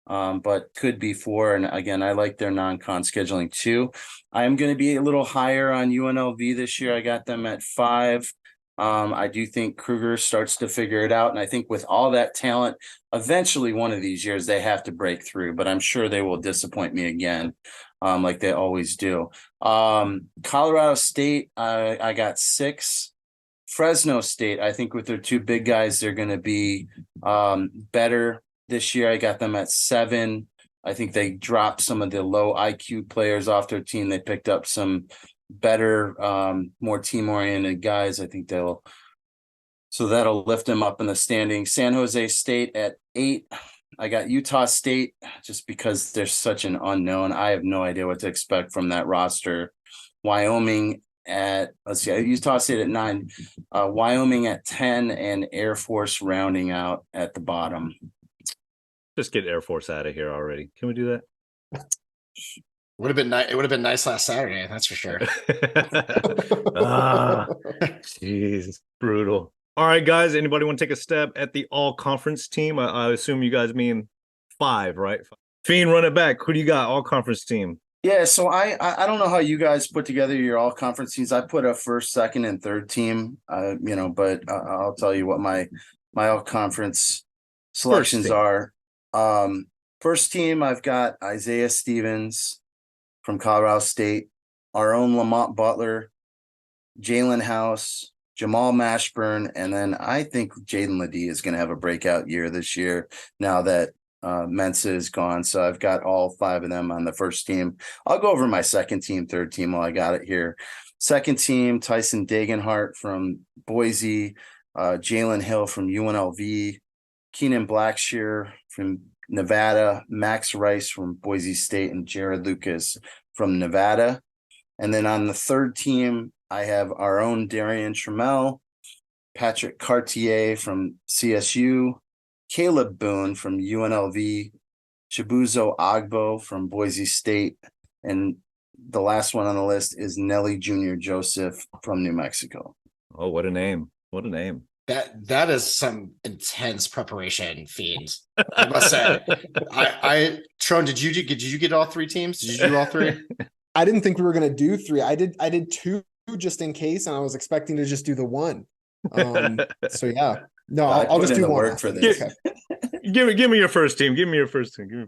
but could be 4. And again, I like their non-con scheduling too. I am going to be a little higher on UNLV this year. I got them at 5. I do think Kruger starts to figure it out. And I think with all that talent, eventually one of these years they have to break through, but I'm sure they will disappoint me again, like they always do. Colorado State, I got 6. Fresno State, I think with their 2 big guys, they're going to be better this year. I got them at 7. I think they dropped some of the low IQ players off their team. They picked up some better, more team-oriented guys. I think that'll lift them up in the standings. San Jose State at 8. I got Utah State just because they're such an unknown. I have no idea what to expect from that roster. Wyoming at, Utah State at 9, Wyoming at 10, and Air Force rounding out at the bottom. Just get Air Force out of here already. Can we do that? Would have been nice. It would have been nice last Saturday, that's for sure. Jeez, brutal. All right, guys. Anybody want to take a stab at the all-conference team? I assume you guys mean 5, right? Fiend, run it back. Who do you got? All-conference team. Yeah, so I don't know how you guys put together your all-conference teams. I put a first, second, and third team. But I'll tell you what my all-conference selections are. First team, I've got Isaiah Stevens from Colorado State, our own Lamont Butler, Jalen House, Jamal Mashburn, and then I think Jaden Ledee is going to have a breakout year this year now that Mensa is gone, so I've got all 5 of them on the first team. I'll go over my second team, third team while I got it here. Second team, Tyson Dagenhart from Boise, Jalen Hill from UNLV, Keenan Blackshear from Nevada, Max Rice from Boise State, and Jared Lucas from Nevada. And then on the third team, I have our own Darian Trammell, Patrick Cartier from CSU, Caleb Boone from UNLV, Chibuzo Agbo from Boise State, and the last one on the list is Nelly Jr. Joseph from New Mexico. Oh, what a name. What a name. That is some intense preparation, Fiend. I must say. Tron, did you get all 3 teams? Did you do all 3? I didn't think we were going to do 3. I did 2 just in case, and I was expecting to just do the 1. So yeah, no, I'll just do 1 work for this. Okay. Give me your first team. Give me your first team.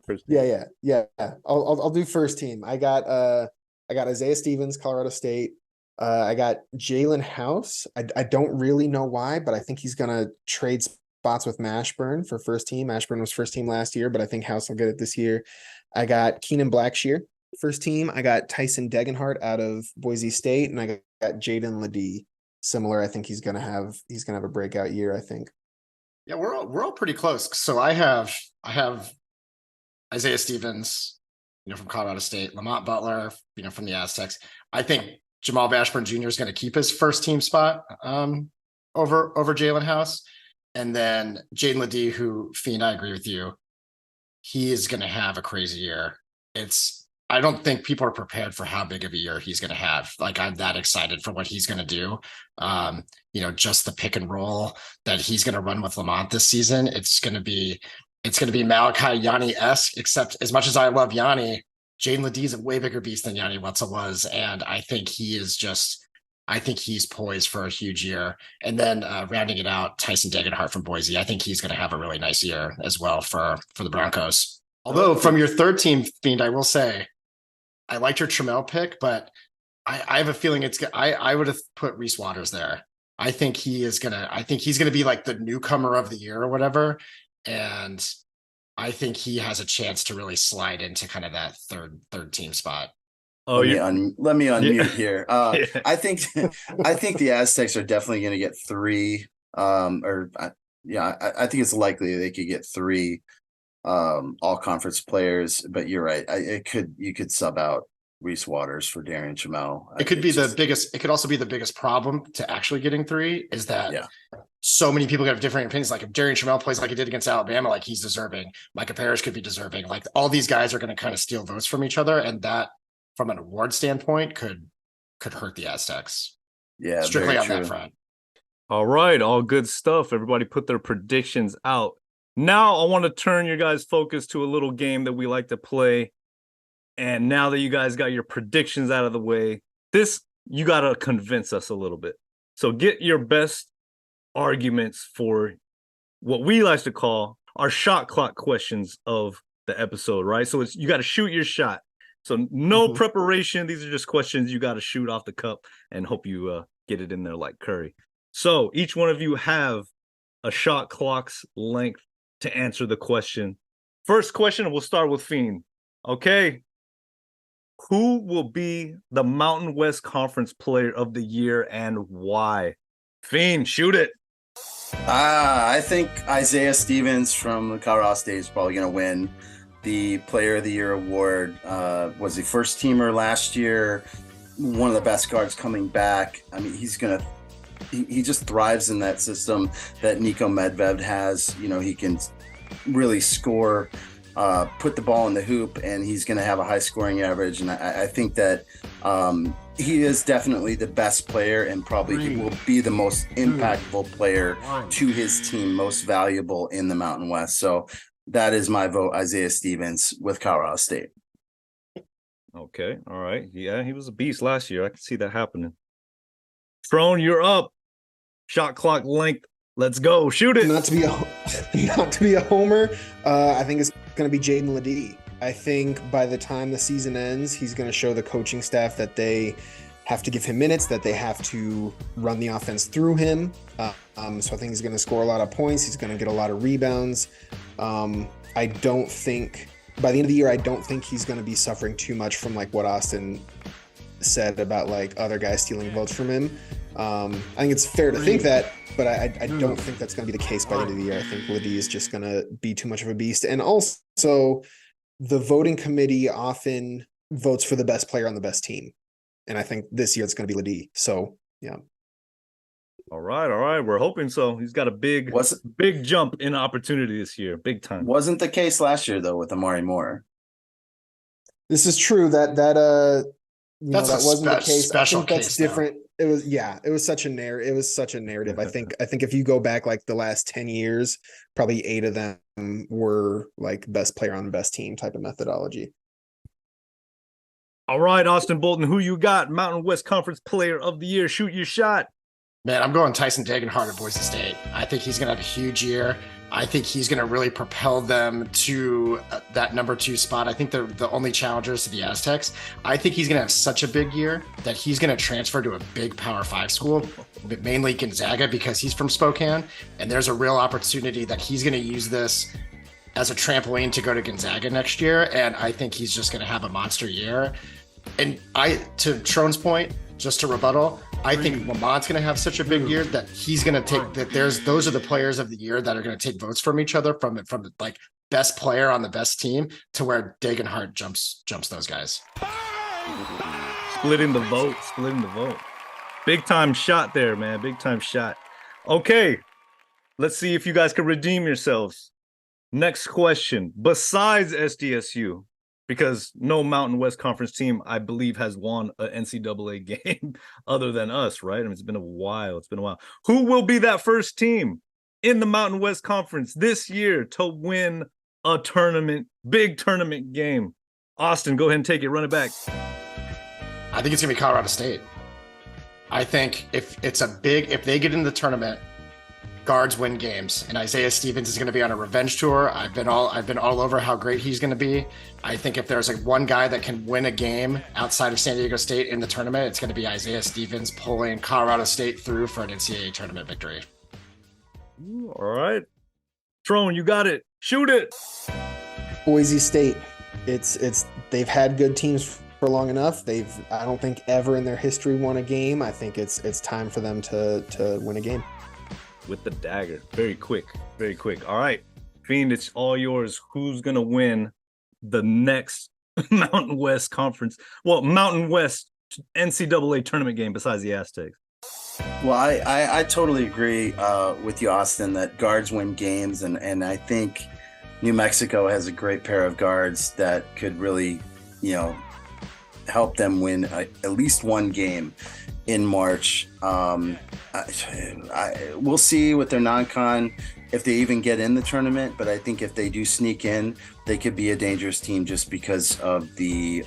Yeah. I'll do first team. I got Isaiah Stevens, Colorado State. I got Jalen House. I don't really know why, but I think he's gonna trade spots with Mashburn for first team. Mashburn was first team last year, but I think House will get it this year. I got Keenan Blackshear, first team. I got Tyson Degenhart out of Boise State, and I got Jaden Ledee. Similar, I think he's gonna have a breakout year, I think. Yeah, we're all pretty close. So I have Isaiah Stevens, from Colorado State, Lamont Butler, from the Aztecs. I think Jamal Mashburn Jr. is going to keep his first team spot over Jalen House. And then Jaden Ledee, who, Fiend, I agree with you. He is going to have a crazy year. I don't think people are prepared for how big of a year he's going to have. Like, I'm that excited for what he's going to do. Just the pick and roll that he's going to run with Lamont this season. It's going to be Malachi Yanni-esque, except as much as I love Yanni, Jaden Ledee is a way bigger beast than Yanni Wetzel was. And I think he's poised for a huge year. And then rounding it out, Tyson Degenhart from Boise. I think he's going to have a really nice year as well for the Broncos. Although from your third team, Fiend, I will say, I liked your Trammell pick, but I have a feeling I would have put Reese Waters there. I think he's gonna be like the newcomer of the year or whatever. And I think he has a chance to really slide into kind of that third team spot. Oh, let me unmute here. I think the Aztecs are definitely going to get 3. I think it's likely they could get 3 all conference players. But you're right. You could sub out Reese Waters for Darian Trammell. It could also be the biggest problem to actually getting 3 is that so many people have different opinions. Like if Darian Trammell plays like he did against Alabama, like he's deserving. Micah Parrish could be deserving. Like all these guys are going to kind of steal votes from each other, and that, from an award standpoint, could hurt the Aztecs. Yeah, strictly on that front. All right, all good stuff. Everybody put their predictions out. Now I want to turn your guys' focus to a little game that we like to play. And now that you guys got your predictions out of the way, you got to convince us a little bit. So get your best arguments for what we like to call our shot clock questions of the episode, right? So you got to shoot your shot. So no preparation. These are just questions you got to shoot off the cup and hope you get it in there like Curry. So each one of you have a shot clock's length to answer the question. First question, we'll start with Fiend. Okay. Who will be the Mountain West Conference Player of the Year and why? Fiend, shoot it. I think Isaiah Stevens from Colorado State is probably going to win the Player of the Year award. Was he first teamer last year? One of the best guards coming back. I mean, he just thrives in that system that Nico Medved has. He can really score, put the ball in the hoop, and he's going to have a high scoring average. And I think that he is definitely the best player, and probably he will be the most impactful player to his team, most valuable in the Mountain West. So that is my vote, Isaiah Stevens with Colorado State. Okay. All right. Yeah, he was a beast last year. I can see that happening. Throne, you're up. Shot clock length. Let's go. Shoot it. Not to be a homer, I think it's going to be Jaden Ledee. I think by the time the season ends, he's going to show the coaching staff that they have to give him minutes, that they have to run the offense through him. So I think he's going to score a lot of points. He's going to get a lot of rebounds. I don't think by the end of the year, I don't think he's going to be suffering too much from like what Austin said about like other guys stealing votes from him. I think it's fair to think that, but I don't think that's going to be the case by the end of the year. I think Ledee is just going to be too much of a beast. And also, the voting committee often votes for the best player on the best team. And I think this year it's going to be Ledee. So, yeah. All right. We're hoping so. He's got a big jump in opportunity this year, big time. Wasn't the case last year though with Amari Moore. This is true. That wasn't the case. Special I think that's case, different. Though. It was such a narrative. It was such a narrative. I think if you go back like the last 10 years, probably 8 of them were like best player on the best team type of methodology. All right, Austin Bolton, who you got? Mountain West Conference Player of the Year. Shoot your shot. Man, I'm going Tyson Degenhardt at Boise State. I think he's going to have a huge year. I think he's going to really propel them to that number 2 spot. I think they're the only challengers to the Aztecs. I think he's going to have such a big year that he's going to transfer to a big Power 5 school, mainly Gonzaga, because he's from Spokane. And there's a real opportunity that he's going to use this as a trampoline to go to Gonzaga next year. And I think he's just going to have a monster year. And to Trone's point, just to rebuttal, I think Lamont's going to have such a big year that he's going to take that. Those are the players of the year that are going to take votes from each other from like best player on the best team to where Degenhardt jumps those guys. Splitting the vote. Big time shot there, man. Big time shot. Okay. Let's see if you guys can redeem yourselves. Next question. Besides SDSU, because no Mountain West Conference team, I believe, has won an NCAA game other than us, right? I mean, it's been a while. Who will be that first team in the Mountain West Conference this year to win a big tournament game? Austin, go ahead and take it. Run it back. I think it's going to be Colorado State. I think if they get into the tournament, guards win games, and Isaiah Stevens is going to be on a revenge tour. I've been all over how great he's going to be. I think if there's one guy that can win a game outside of San Diego State in the tournament, it's going to be Isaiah Stevens pulling Colorado State through for an NCAA tournament victory. All right, Trone, you got it. Shoot it. Boise State. They've had good teams for long enough. I don't think ever in their history won a game. I think it's time for them to win a game. With the dagger. Very quick. All right, Fiend, it's all yours. Who's going to win the next Mountain West Conference? Well, Mountain West NCAA tournament game besides the Aztecs. Well, I totally agree with you, Austin, that guards win games. And I think New Mexico has a great pair of guards that could really, help them win at least one game in March. We'll see with their non-con if they even get in the tournament, but I think if they do sneak in, they could be a dangerous team just because of the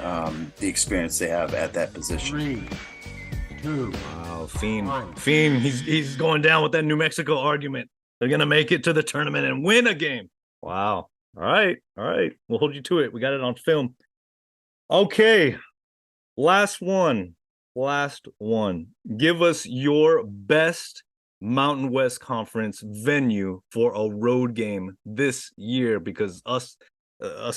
experience they have at that position. 3, 2, wow, Fiend, he's going down with that New Mexico argument. They're gonna make it to the tournament and win a game. Wow. All right, we'll hold you to it. We got it on film. Okay, last one. Give us your best Mountain West Conference venue for a road game this year, because us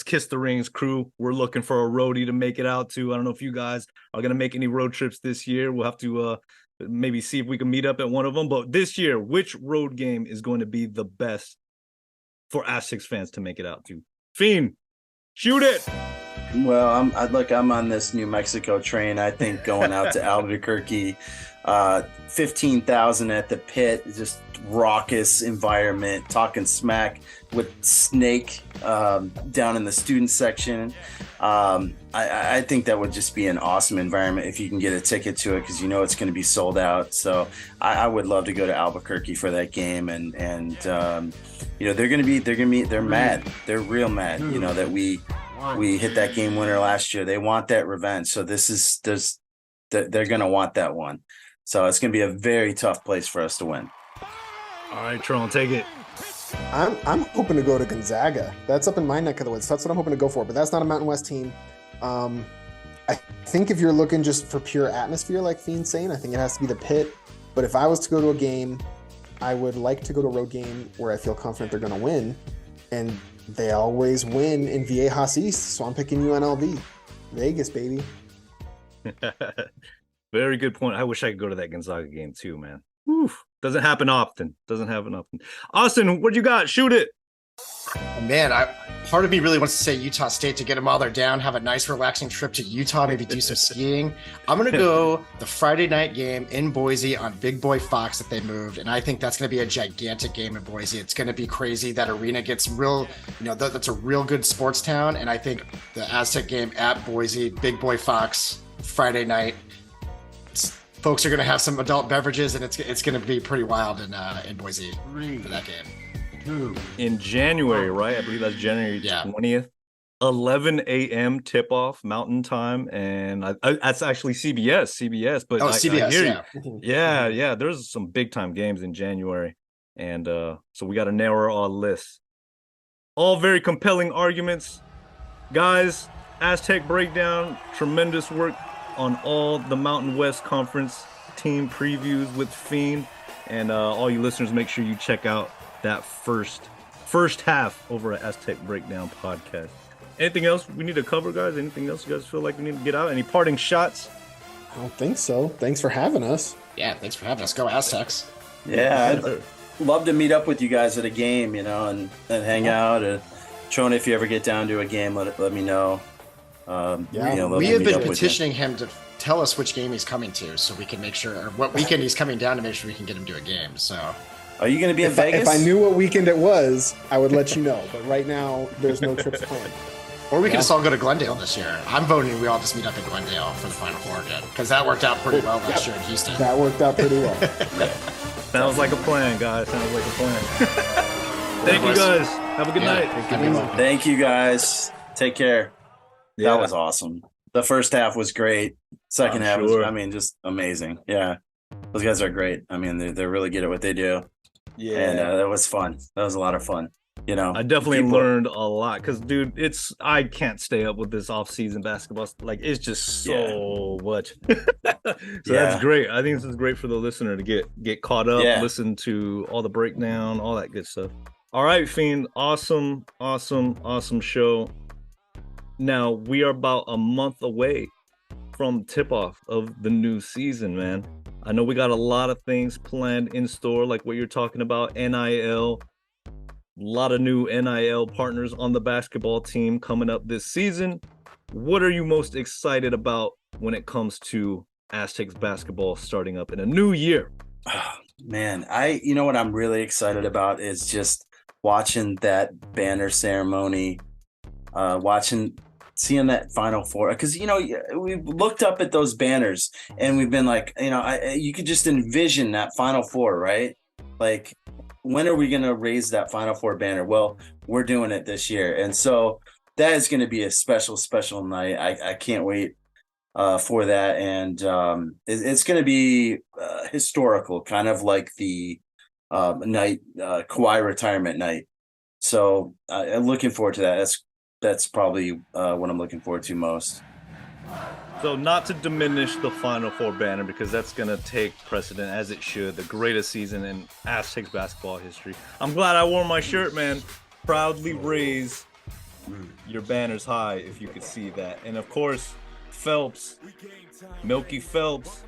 Kiss the Rings crew, we're looking for a roadie to make it out to. I don't know if you guys are going to make any road trips this year. We'll have to maybe see if we can meet up at one of them. But this year, which road game is going to be the best for Aztecs fans to make it out to? Fiend, shoot it. Well, I'm on this New Mexico train. I think going out to Albuquerque, 15,000 at the pit, just raucous environment, talking smack with Snake down in the student section. I think that would just be an awesome environment if you can get a ticket to it, because it's going to be sold out. So I would love to go to Albuquerque for that game, and they're mad. They're real mad. That we hit that game winner last year. They want that revenge. So they're going to want that one. So it's going to be a very tough place for us to win. All right, Tron, take it. I'm hoping to go to Gonzaga. That's up in my neck of the woods. That's what I'm hoping to go for. But that's not a Mountain West team. I think if you're looking just for pure atmosphere, like Fiend's saying, I think it has to be the pit. But if I was to go to a game, I would like to go to a road game where I feel confident they're going to win. and they always win in Viejas East, so I'm picking UNLV. Vegas, baby. Very good point. I wish I could go to that Gonzaga game too, man. Oof. Doesn't happen often. Austin, what you got? Shoot it. Man, part of me really wants to say Utah State to get them while they're down, have a nice relaxing trip to Utah, maybe do some skiing. I'm going to go the Friday night game in Boise on Big Boy Fox that they moved, and I think that's going to be a gigantic game in Boise. It's going to be crazy. That arena gets real, that's a real good sports town, and I think the Aztec game at Boise, Big Boy Fox, Friday night, folks are going to have some adult beverages, and it's going to be pretty wild in Boise for that game. In January, right? I believe that's January 20th. 11 a.m. tip-off Mountain Time, and that's actually CBS. But CBS, yeah. There's some big-time games in January, and so we got to narrow our list. All very compelling arguments. Guys, Aztec Breakdown, tremendous work on all the Mountain West Conference team previews with Fiend, and all you listeners, make sure you check out that first half over at Aztec Breakdown Podcast. Anything else we need to cover, guys? Anything else you guys feel like we need to get out? Any parting shots? I don't think so. Thanks for having us. Yeah, thanks for having us. Go Aztecs. Yeah, I'd love to meet up with you guys at a game, and hang out. And Trona, if you ever get down to a game, let me know. We have been petitioning him to tell us which game he's coming to, so we can make sure, or what weekend he's coming down to make sure we can get him to a game. So, are you going to be in Vegas? If I knew what weekend it was, I would let you know. But right now, there's no trips planned. Or we could just all go to Glendale this year. I'm voting we all just meet up in Glendale for the Final Four again, because that worked out pretty well last year in Houston. That worked out pretty well. Sounds like a plan, guys. Thank you, guys. Have a good night. Thank you, guys. Take care. That was awesome. The first half was great. Second half was, just amazing. Yeah. Those guys are great. They're really good at what they do. Yeah. And that was fun. That was a lot of fun. I definitely learned a lot because, dude, I can't stay up with this off-season basketball. Like, it's just so much. That's great. I think this is great for the listener to get caught up, listen to all the breakdown, all that good stuff. All right, Fiend. Awesome show. Now, we are about a month away from tip-off of the new season, man. I know we got a lot of things planned in store, like what you're talking about, NIL. A lot of new NIL partners on the basketball team coming up this season. What are you most excited about when it comes to Aztecs basketball starting up in a new year? Oh, man, what I'm really excited about is just watching that banner ceremony, seeing that Final Four, because we've looked up at those banners and we've been like, you could just envision that Final Four, right? Like, when are we going to raise that Final Four banner? Well, we're doing it this year, and so that is going to be a special night. I can't wait for that, and it's going to be historical, kind of like the night Kawhi retirement night. So I'm looking forward to that. That's probably what I'm looking forward to most. So not to diminish the Final Four banner, because that's going to take precedent, as it should, the greatest season in Aztecs basketball history. I'm glad I wore my shirt, man. Proudly raise your banners high, if you could see that. And of course, Phelps, Milky Phelps,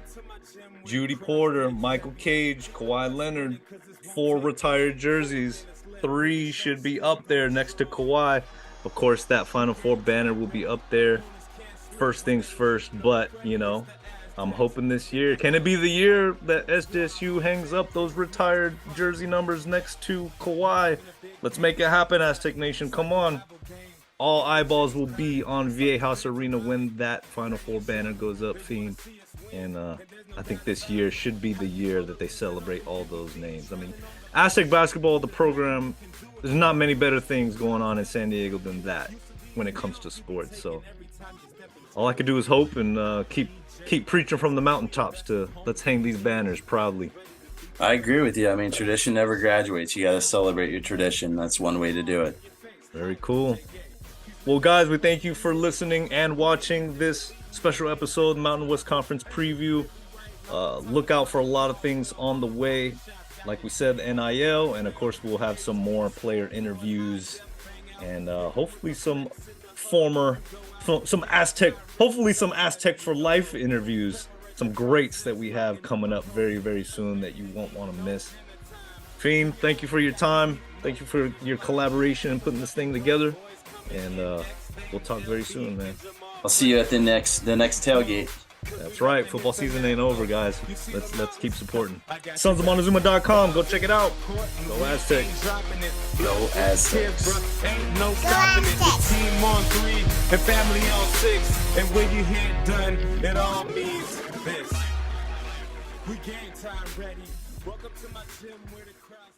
Judy Porter, Michael Cage, Kawhi Leonard, 4 retired jerseys. 3 should be up there next to Kawhi. Of course, that Final Four banner will be up there. First things first, but, I'm hoping this year. Can it be the year that SDSU hangs up those retired jersey numbers next to Kawhi? Let's make it happen, Aztec Nation. Come on. All eyeballs will be on Viejas Arena when that Final Four banner goes up, Fiend. And I think this year should be the year that they celebrate all those names. Aztec basketball, the program, there's not many better things going on in San Diego than that when it comes to sports. So all I could do is hope and keep preaching from the mountaintops to let's hang these banners proudly. I agree with you. Tradition never graduates. You got to celebrate your tradition. That's one way to do it. Very cool. Well, guys, we thank you for listening and watching this special episode, Mountain West Conference preview. Look out for a lot of things on the way. Like we said, NIL, and of course we'll have some more player interviews and hopefully some Aztec for life interviews, some greats that we have coming up very, very soon that you won't want to miss. Fiend, thank you for your time. Thank you for your collaboration and putting this thing together. And we'll talk very soon, man. I'll see you at the next tailgate. That's right. Football season ain't over, guys. Let's keep supporting. sonsofmontezuma.com. Go check it out. Go Aztecs. Go Aztecs. Ain't no stopping it. The team on 3 and family on 6. And when you hit done, it all means this. We game time ready. Welcome to my gym where the crowd.